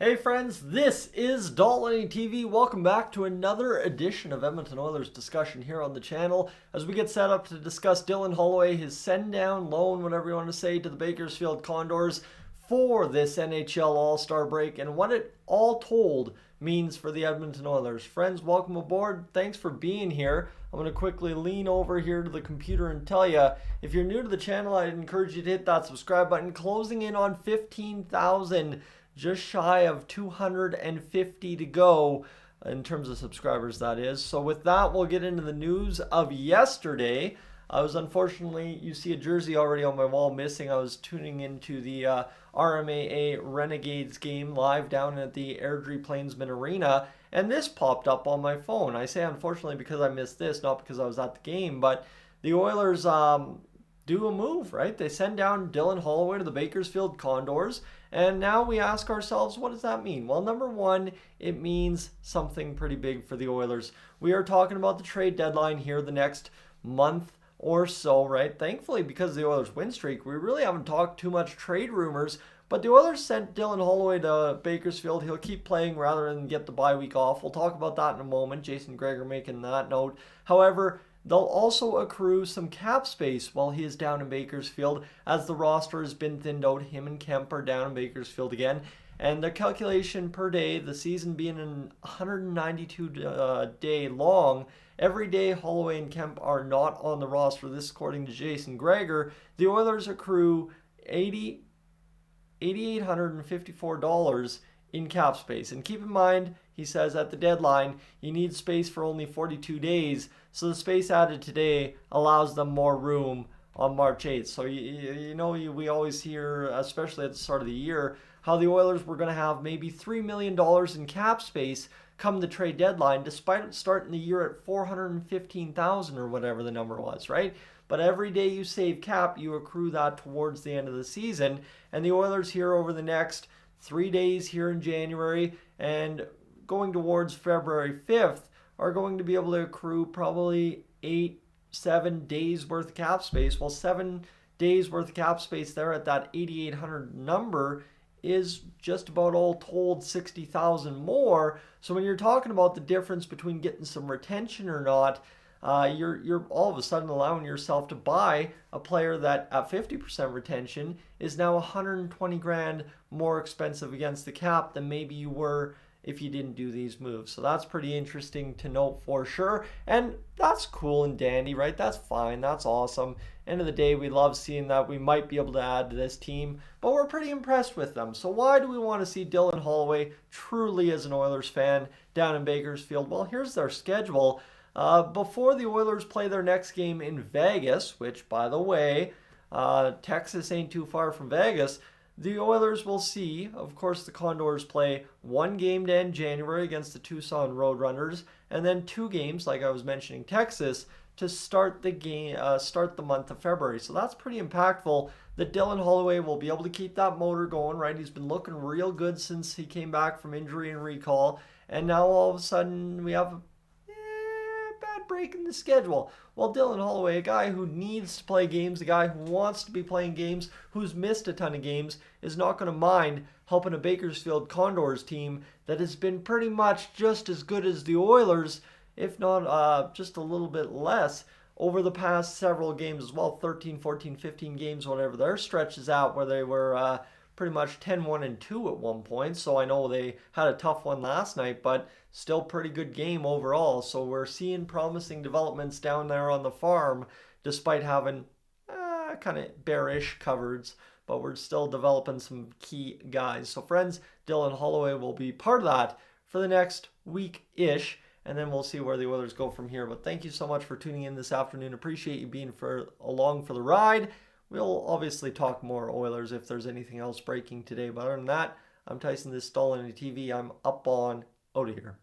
Hey friends, this is Dolynny TV. Welcome back to another edition of Edmonton Oilers discussion here on the channel as we get set up to discuss Dylan Holloway, his send down, loan, whatever you want to say, to the Bakersfield Condors for this NHL All-Star break and what it all told means for the Edmonton Oilers. Friends, welcome aboard. Thanks for being here. I'm going to quickly lean over here to the computer and tell you, if you're new to the channel, I'd encourage you to hit that subscribe button. Closing in on 15,000, just shy of 250 to go in terms of subscribers, that is. So with that, we'll get into the news of yesterday. I was unfortunately, you see a jersey already on my wall missing. I was tuning into the RMAA Renegades game live down at the Airdrie Plainsman Arena, and this popped up on my phone. I say unfortunately because I missed this, not because I was at the game, but the Oilers do a move, right? They send down Dylan Holloway to the Bakersfield Condors, and now we ask ourselves, what does that mean? Well, number one, it means something pretty big for the Oilers. We are talking about the trade deadline here the next month or so, right? Thankfully, because of the Oilers' win streak, we really haven't talked too much trade rumors, but the Oilers sent Dylan Holloway to Bakersfield. He'll keep playing rather than get the bye week off. We'll talk about that in a moment. Jason Gregor making that note. However, they'll also accrue some cap space while he is down in Bakersfield, as the roster has been thinned out. Him and Kemp are down in Bakersfield again. And the calculation per day, the season being an 192 day long, every day Holloway and Kemp are not on the roster. This according to Jason Gregor. The Oilers accrue $8,854 in cap space. And keep in mind, he says at the deadline, you need space for only 42 days. So the space added today allows them more room on March 8th. So, we always hear, especially at the start of the year, how the Oilers were going to have maybe $3 million in cap space come the trade deadline, despite starting the year at $415,000 or whatever the number was, right? But every day you save cap, you accrue that towards the end of the season. And the Oilers here over the next 3 days here in January and going towards February 5th are going to be able to accrue probably 7 days worth of cap space. Well, 7 days worth of cap space there at that 8,800 number is just about all told 60,000 more. So when you're talking about the difference between getting some retention or not, you're all of a sudden allowing yourself to buy a player that at 50% retention is now 120 grand more expensive against the cap than maybe you were if you didn't do these moves. So that's pretty interesting to note for sure. And that's cool and dandy, right? That's fine. That's awesome. End of the day, we love seeing that we might be able to add to this team, but we're pretty impressed with them. So why do we want to see Dylan Holloway truly as an Oilers fan down in Bakersfield? Well, here's their schedule. Before the Oilers play their next game in Vegas, which, by the way, Texas ain't too far from Vegas, the Oilers will see, of course, the Condors play one game to end January against the Tucson Roadrunners, and then 2 games, like I was mentioning, Texas, to start the month of February. So that's pretty impactful that Dylan Holloway will be able to keep that motor going, right? He's been looking real good since he came back from injury and recall, and now all of a sudden we have a bad break in the schedule. Well, Dylan Holloway, a guy who needs to play games, a guy who wants to be playing games, who's missed a ton of games, is not going to mind helping a Bakersfield Condors team that has been pretty much just as good as the Oilers, if not just a little bit less, over the past several games as well, 13, 14, 15 games, whatever their stretch is out, where they were pretty much 10-1-2 at one point. So I know they had a tough one last night, but still pretty good game overall. So we're seeing promising developments down there on the farm, despite having kind of bearish coverage, but we're still developing some key guys. So friends, Dylan Holloway will be part of that for the next week-ish, and then we'll see where the Oilers go from here. But thank you so much for tuning in this afternoon. Appreciate you being along for the ride. We'll obviously talk more Oilers if there's anything else breaking today. But other than that, I'm Tyson, this is Dolynny TV. I'm up on out of here.